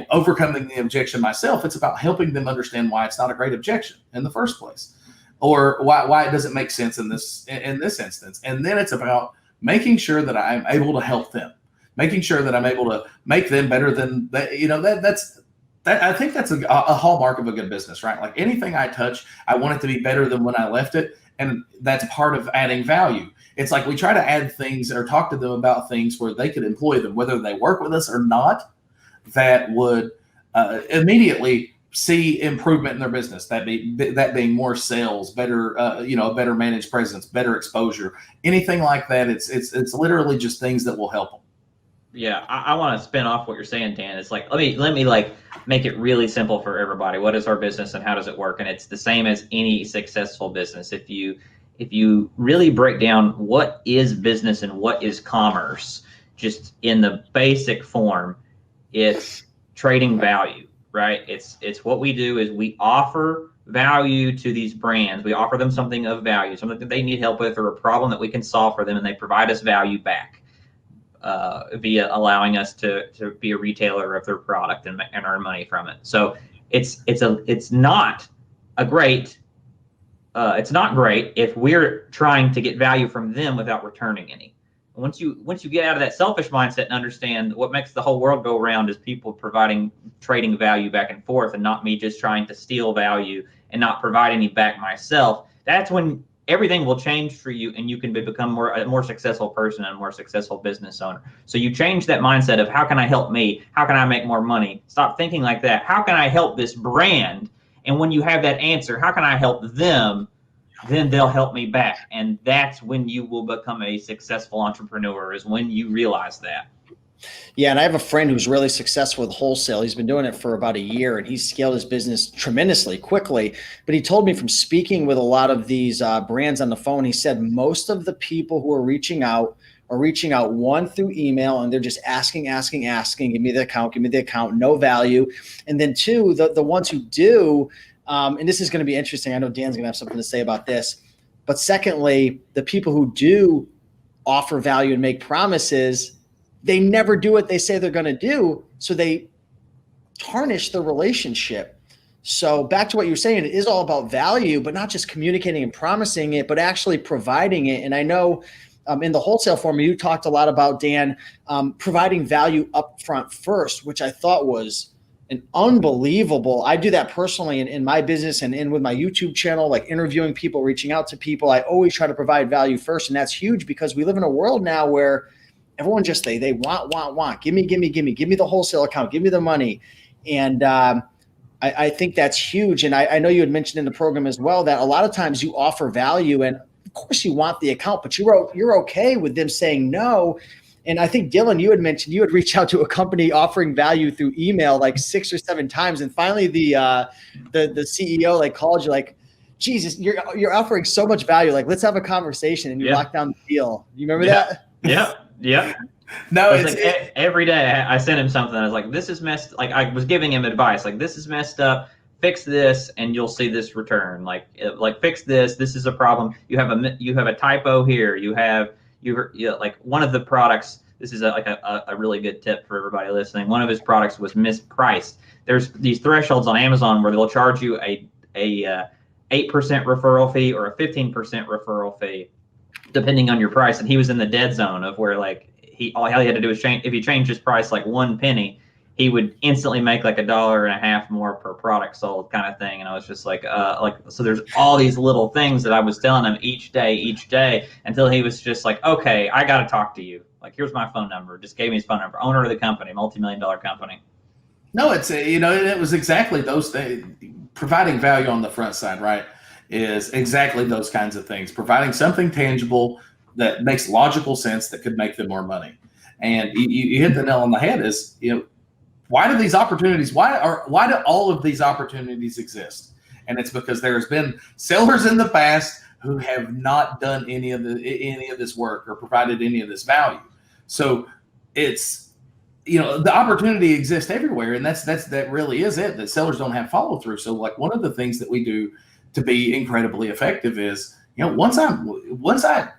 overcoming the objection myself. It's about helping them understand why it's not a great objection in the first place, or why it doesn't make sense in this instance. And then it's about making sure that I'm able to help them, making sure that I'm able to make them better than that. I think that's a hallmark of a good business, right? Like anything I touch, I want it to be better than when I left it. And that's part of adding value. It's like we try to add things or talk to them about things where they could employ them, whether they work with us or not, that would immediately see improvement in their business. That being more sales, better, a better managed presence, better exposure, anything like that. It's literally just things that will help them. Yeah, I want to spin off what you're saying, Dan. It's like let me like make it really simple for everybody. What is our business and how does it work? And it's the same as any successful business. If you really break down what is business and what is commerce, just in the basic form, it's trading value, right? It's what we do is we offer value to these brands. We offer them something of value, something that they need help with or a problem that we can solve for them, and they provide us value back. Via allowing us to be a retailer of their product and earn money from it. So it's not great if we're trying to get value from them without returning any. Once you get out of that selfish mindset and understand what makes the whole world go round is people trading value back and forth, and not me just trying to steal value and not provide any back myself, that's when everything will change for you, and you can become a more successful person and a more successful business owner. So you change that mindset of how can I help me? How can I make more money? Stop thinking like that. How can I help this brand? And when you have that answer, how can I help them? Then they'll help me back. And that's when you will become a successful entrepreneur, is when you realize that. Yeah, and I have a friend who's really successful with Wholesale. He's been doing it for about a year, and he's scaled his business tremendously quickly. But he told me from speaking with a lot of these brands on the phone, he said most of the people who are reaching out one through email, and they're just asking, give me the account, no value. And then two, the ones who do, and this is going to be interesting. I know Dan's going to have something to say about this. But secondly, the people who do offer value and make promises, they never do what they say they're going to do. So they tarnish the relationship. So back to what you were saying, it is all about value, but not just communicating and promising it, but actually providing it. And I know in the wholesale forum, you talked a lot about, Dan, providing value up front first, which I thought was an unbelievable. I do that personally in my business and with my YouTube channel, like interviewing people, reaching out to people. I always try to provide value first. And that's huge because we live in a world now where everyone just, they want, give me the wholesale account, give me the money. And I think that's huge. And I know you had mentioned in the program as well that a lot of times you offer value and of course you want the account, but you're okay with them saying no. And I think, Dylan, you had mentioned you had reached out to a company offering value through email like 6 or 7 times. And finally the CEO like called you like, Jesus, you're offering so much value. Like, let's have a conversation, and you lock down the deal. You remember that? Yeah. No, it's like every day I sent him something. I was like, this is messed. Like, I was giving him advice. Like, this is messed up. Fix this, and you'll see this return. Like fix this. This is a problem. You have a typo here. You like one of the products. This is a really good tip for everybody listening. One of his products was mispriced. There's these thresholds on Amazon where they'll charge you a 8% referral fee or a 15% referral fee, depending on your price. And he was in the dead zone of where like all he had to do was change. If he changed his price like 1 penny, he would instantly make like $1.50 more per product sold, kind of thing. And I was just like so there's all these little things that I was telling him each day until he was just like, okay, I got to talk to you. Like, here's my phone number. Just gave me his phone number. Owner of the company, multi-million-dollar company. No, it's it was exactly those things. Providing value on the front side, right, is exactly those kinds of things. Providing something tangible that makes logical sense that could make them more money. And you hit the nail on the head. Is why do these opportunities? Why do all of these opportunities exist? And it's because there's been sellers in the past who have not done any of this work or provided any of this value. So it's the opportunity exists everywhere, and that really is it. That sellers don't have follow through. So like one of the things that we do to be incredibly effective is once I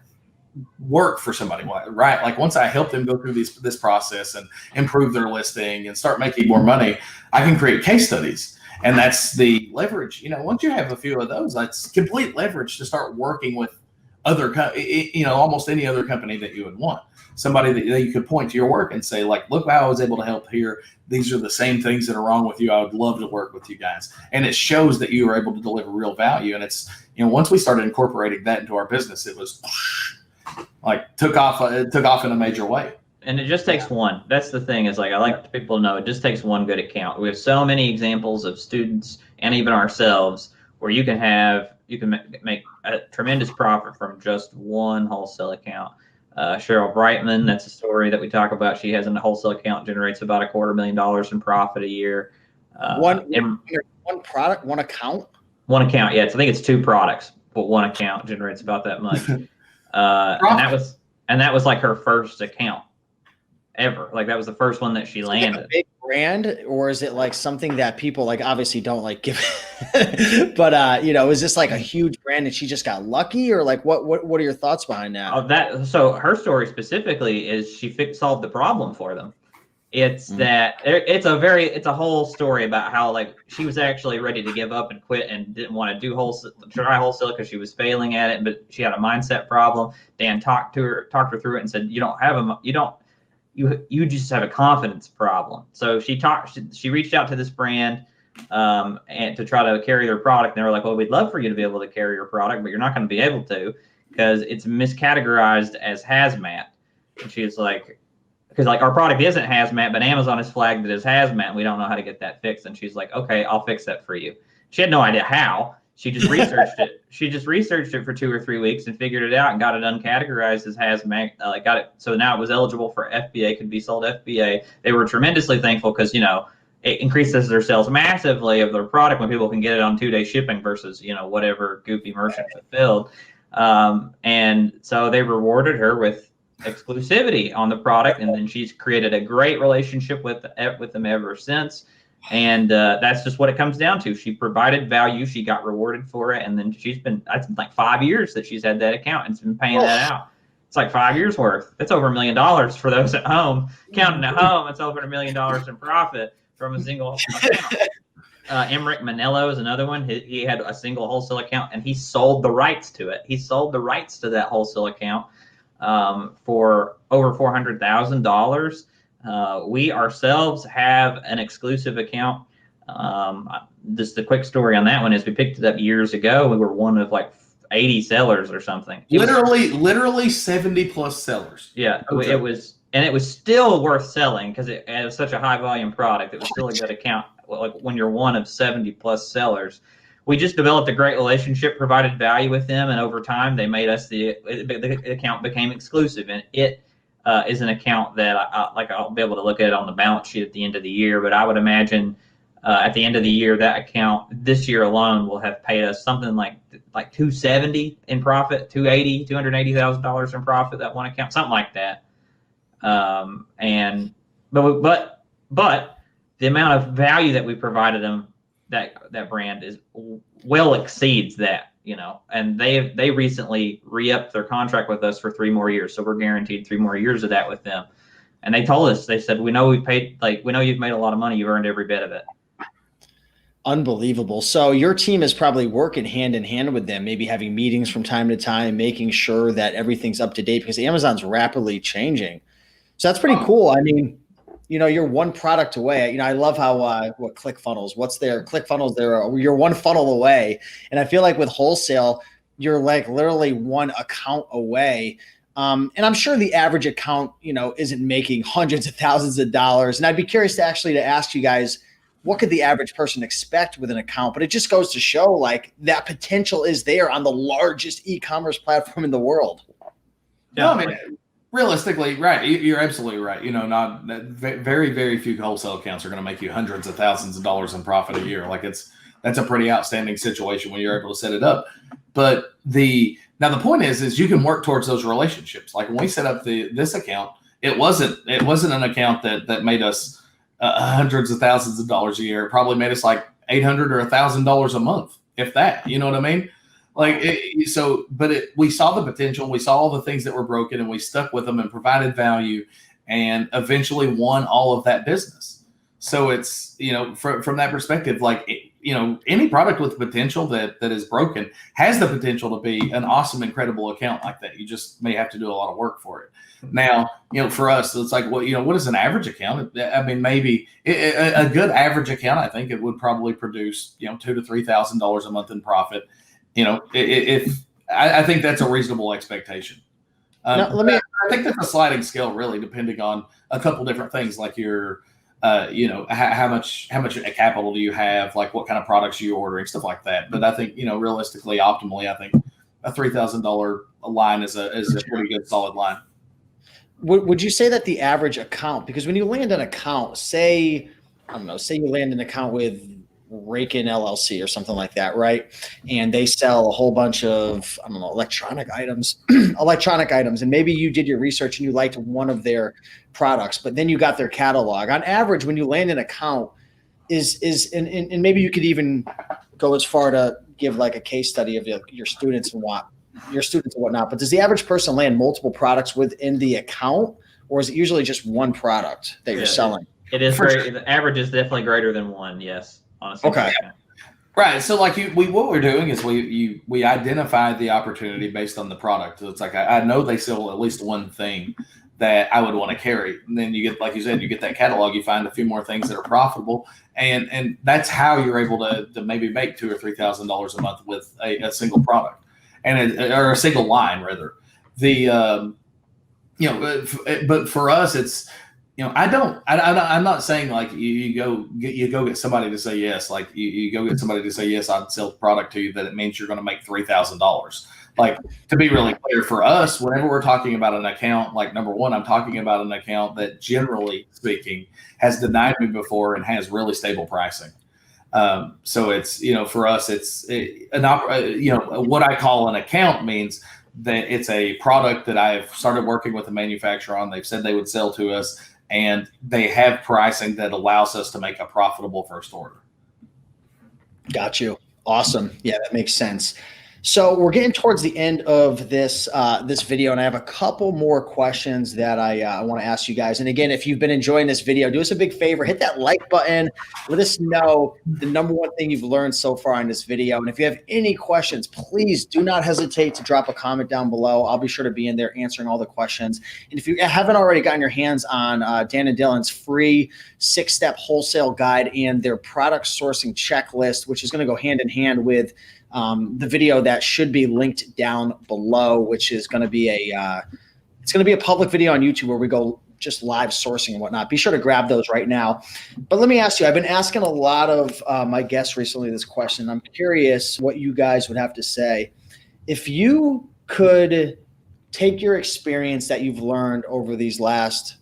work for somebody, right? Like once I help them go through this process and improve their listing and start making more money, I can create case studies. And that's the leverage. Once you have a few of those, that's complete leverage to start working with almost any other company that you would want. Somebody that you could point to your work and say, like, look how I was able to help here. These are the same things that are wrong with you. I would love to work with you guys. And it shows that you were able to deliver real value. And it's, once we started incorporating that into our business, it was like took off in a major way. And it just takes one. That's the thing, is like, I like people to know it just takes one good account. We have so many examples of students and even ourselves where you can make a tremendous profit from just one wholesale account. Cheryl Brightman, that's a story that we talk about. She has a wholesale account, generates about $250,000 in profit a year. One product, one account? One account, yeah. So I think it's 2 products, but one account generates about that much. And that was like her first account ever. Like that was the first one that she landed. Like a big brand, or is it like something that people like obviously don't like give but is this like a huge brand and she just got lucky, or like what are your thoughts behind that? So her story specifically is she solved the problem for them. It's that it's a whole story about how like she was actually ready to give up and quit and didn't want to try wholesale because she was failing at it, but she had a mindset problem. Dan talked her through it and said, you just have a confidence problem. So she reached out to this brand and to try to carry their product. And they were like, well, we'd love for you to be able to carry your product, but you're not going to be able to because it's miscategorized as hazmat. And she was like, because like our product isn't hazmat, but Amazon has flagged it as hazmat, and we don't know how to get that fixed. And she's like, okay, I'll fix that for you. She had no idea how. She just researched it. She just researched it for 2 or 3 weeks and figured it out and got it uncategorized as hazmat. Got it. So now it was eligible for FBA, could be sold FBA. They were tremendously thankful because, it increases their sales massively of their product when people can get it on 2-day shipping versus, whatever goofy merchant fulfilled. And so they rewarded her with exclusivity on the product. And then she's created a great relationship with them ever since. And that's just what it comes down to. She provided value. She got rewarded for it. And then that's been like 5 years that she's had that account and it's been paying that out. It's like 5 years worth. That's over $1 million for those at home. Counting at home, it's over $1 million in profit from a single account. Emmerich Manello is another one. He had a single wholesale account, and he sold the rights to it. He sold the rights to that wholesale account for over $400,000. We ourselves have an exclusive account. Just the quick story on that one is we picked it up years ago. We were one of like 80 sellers or something. Literally 70 plus sellers. Yeah, it was, and it was still worth selling because it was such a high volume product. It was still a good account. Like when you're one of 70 plus sellers, we just developed a great relationship, provided value with them, and over time they made us the account became exclusive, and it is an account that I'll be able to look at it on the balance sheet at the end of the year. But I would imagine at the end of the year that account this year alone will have paid us something like $270 in profit, $280,000 in profit, that one account, something like that. But the amount of value that we provided them, that brand is well exceeds that, and they recently re-upped their contract with us for 3 more years. So we're guaranteed 3 more years of that with them. And they told us, they said, we know you've made a lot of money. You've earned every bit of it. Unbelievable. So your team is probably working hand in hand with them, maybe having meetings from time to time, making sure that everything's up to date, because Amazon's rapidly changing. So that's pretty cool. I mean, you're one product away. I love how what ClickFunnels, ClickFunnels, you're one funnel away. And I feel like with wholesale, you're like literally one account away. And I'm sure the average account, isn't making hundreds of thousands of dollars. And I'd be curious to ask you guys, what could the average person expect with an account? But it just goes to show like that potential is there on the largest e-commerce platform in the world. Yeah, I mean, realistically, right. You're absolutely right. Not very, very few wholesale accounts are going to make you hundreds of thousands of dollars in profit a year. Like that's a pretty outstanding situation when you're able to set it up. But the point is you can work towards those relationships. Like when we set up this account, it wasn't an account that made us hundreds of thousands of dollars a year. It probably made us like $800 or $1,000 a month, if that. You know what I mean? We saw the potential, we saw all the things that were broken, and we stuck with them and provided value, and eventually won all of that business. So it's, from that perspective, any product with potential that is broken has the potential to be an awesome, incredible account like that. You just may have to do a lot of work for it. Now, for us, it's like, what is an average account? I mean, maybe a good average account, I think it would probably produce, $2,000 to $3,000 a month in profit. I think that's a reasonable expectation. I think that's a sliding scale, really, depending on a couple different things, like your, how much capital do you have, like what kind of products are you ordering, stuff like that. But I think, realistically, optimally, I think a $3,000 line is a pretty good solid line. Would you say that the average account, because when you land an account, say you land an account with Rake-In LLC or something like that, right? And they sell a whole bunch of, electronic items, and maybe you did your research and you liked one of their products, but then you got their catalog. On average, when you land an account, and maybe you could even go as far to give like a case study of your students and whatnot, but does the average person land multiple products within the account, or is it usually just one product that you're selling? It is the average is definitely greater than one. Yes. Honestly. Okay. Right. So what we're doing is we identify the opportunity based on the product. So it's like, I know they sell at least one thing that I would want to carry. And then you get, like you said, you get that catalog, you find a few more things that are profitable. And that's how you're able to maybe make $2,000 or $3,000 a month with a single product or a single line rather. But for us, it's, I'm not saying like you go get somebody to say yes. Like you go get somebody to say yes, I'd sell the product to you, that it means you're going to make $3,000. Like, to be really clear, for us, whenever we're talking about an account, like, number one, I'm talking about an account that, generally speaking, has denied me before and has really stable pricing. So it's, for us, it's what I call an account means that it's a product that I've started working with a manufacturer on. They've said they would sell to us, and they have pricing that allows us to make a profitable first order. Got you. Awesome. Yeah, that makes sense. So we're getting towards the end of this this video, and I have a couple more questions that I want to ask you guys. And again, if you've been enjoying this video, do us a big favor, hit that like button. Let us know the number one thing you've learned so far in this video. And if you have any questions, please do not hesitate to drop a comment down below. I'll be sure to be in there answering all the questions. And if you haven't already gotten your hands on Dan and Dylan's free 6-step wholesale guide and their product sourcing checklist, which is going to go hand in hand with the video that should be linked down below, which is going to be it's going to be a public video on YouTube where we go just live sourcing and whatnot. Be sure to grab those right now. But let me ask you, I've been asking a lot of my guests recently this question. I'm curious what you guys would have to say. If you could take your experience that you've learned over these last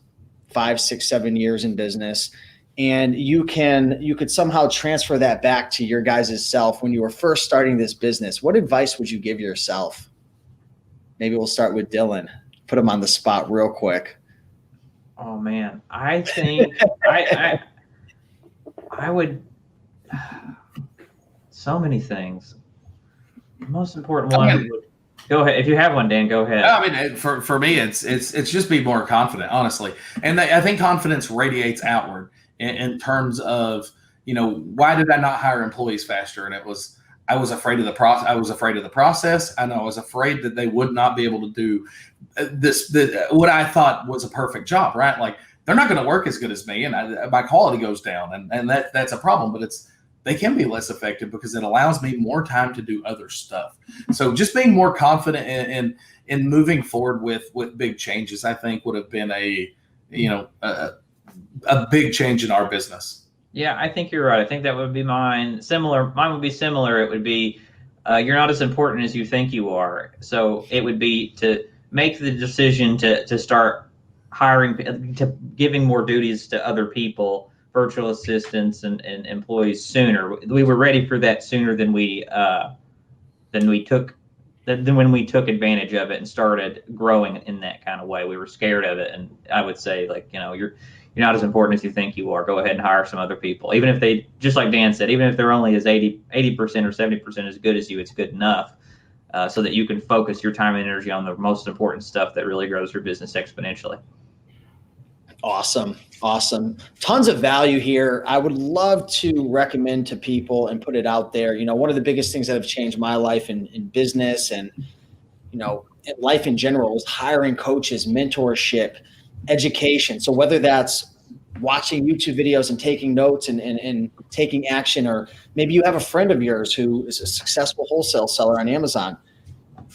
5, 6, 7 years in business, and you could somehow transfer that back to your guys' self when you were first starting this business, what advice would you give yourself? Maybe we'll start with Dylan. Put him on the spot real quick. Oh man, I think I would, so many things. The most important one. Go ahead. If you have one, Dan, go ahead. I mean, for me, it's just be more confident, honestly. And I think confidence radiates outward in terms of, why did I not hire employees faster? And I was afraid of the process. I was afraid of the process. And I was afraid that they would not be able to do what I thought was a perfect job, right? Like, they're not going to work as good as me, and my quality goes down, and that's a problem. But they can be less effective because it allows me more time to do other stuff. So just being more confident in moving forward with big changes, I think would have been a big change in our business. Yeah, I think you're right. I think that would be mine. Mine would be similar. It would be, you're not as important as you think you are. So it would be to make the decision to start hiring, to giving more duties to other people, virtual assistants and employees sooner. We were ready for that sooner than when we took advantage of it and started growing in that kind of way. We were scared of it, and I would say, you're not as important as you think you are. Go ahead and hire some other people, even if they, just like Dan said, even if they're only as 80% or 70% as good as you, it's good enough, so that you can focus your time and energy on the most important stuff that really grows your business exponentially. Awesome. Tons of value here. I would love to recommend to people and put it out there. One of the biggest things that have changed my life in business and, in life in general is hiring coaches, mentorship, education. So whether that's watching YouTube videos and taking notes and taking action, or maybe you have a friend of yours who is a successful wholesale seller on Amazon,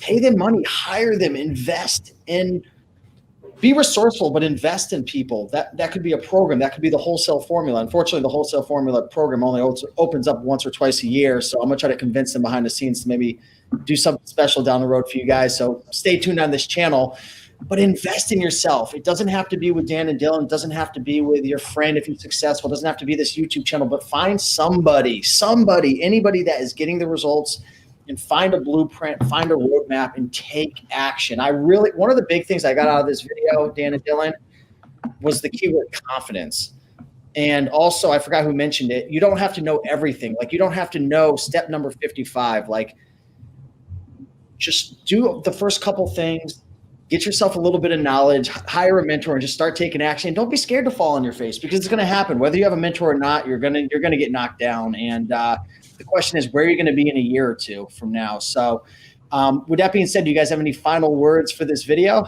pay them money, hire them, invest in. Be resourceful, but invest in people. That could be a program. That could be the Wholesale Formula. Unfortunately, the Wholesale Formula program only opens up once or twice a year. So I'm going to try to convince them behind the scenes to maybe do something special down the road for you guys. So stay tuned on this channel. But invest in yourself. It doesn't have to be with Dan and Dylan. It doesn't have to be with your friend if you're successful. It doesn't have to be this YouTube channel. But find anybody that is getting the results, and find a blueprint, find a roadmap, and take action. One of the big things I got out of this video, Dan and Dylan, was the keyword confidence. And also, I forgot who mentioned it, you don't have to know everything. Like, you don't have to know step number 55. Like, just do the first couple things, get yourself a little bit of knowledge, hire a mentor, and just start taking action. Don't be scared to fall on your face, because it's going to happen. Whether you have a mentor or not, you're gonna get knocked down. And the question is, where are you going to be in a year or two from now? So with that being said, do you guys have any final words for this video?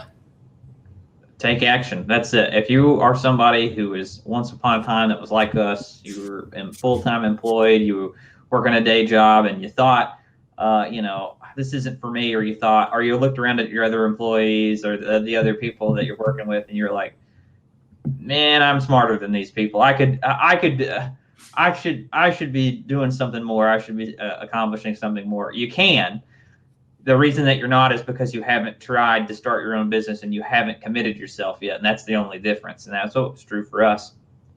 Take action. That's it. If you are somebody who is once upon a time that was like us, you were full-time employed, you were working a day job, and you thought, this isn't for me, or you looked around at your other employees or the other people that you're working with, and you're like, man, I'm smarter than these people. I should be doing something more. I should be accomplishing something more. You can. The reason that you're not is because you haven't tried to start your own business and you haven't committed yourself yet. And that's the only difference. And that's what's true for us.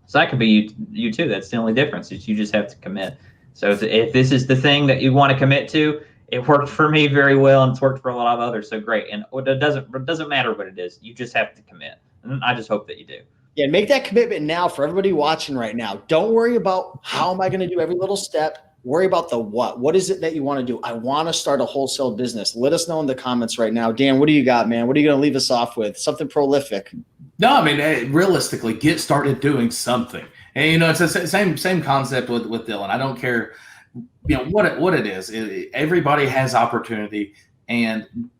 So that could be you too. That's the only difference, is you just have to commit. So if this is the thing that you want to commit to, it worked for me very well, and it's worked for a lot of others. So great. And it doesn't matter what it is. You just have to commit. And I just hope that you do. Yeah, make that commitment now for everybody watching right now. Don't worry about how am I going to do every little step. Worry about the what. What is it that you want to do? I want to start a wholesale business. Let us know in the comments right now. Dan, what do you got, man? What are you going to leave us off with? Something prolific. No, I mean, realistically, get started doing something. And, you know, it's the same concept with Dylan. I don't care, you know, what it is. Everybody has opportunity,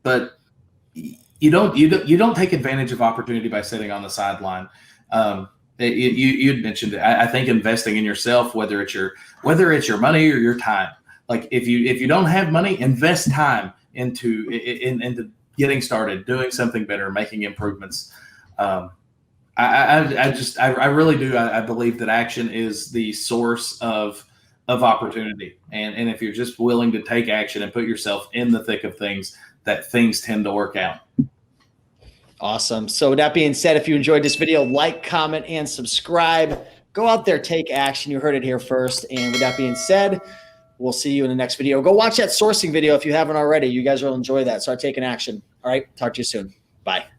but you don't take advantage of opportunity by sitting on the sideline. You'd mentioned it. I think investing in yourself, whether it's your money or your time. Like if you don't have money, invest time into getting started, doing something better, making improvements. I really do. I believe that action is the source of opportunity, and if you're just willing to take action and put yourself in the thick of things, that things tend to work out. Awesome. So with that being said, if you enjoyed this video, like, comment, and subscribe. Go out there, take action. You heard it here first. And with that being said, we'll see you in the next video. Go watch that sourcing video if you haven't already. You guys will enjoy that. Start taking action. All right. Talk to you soon. Bye.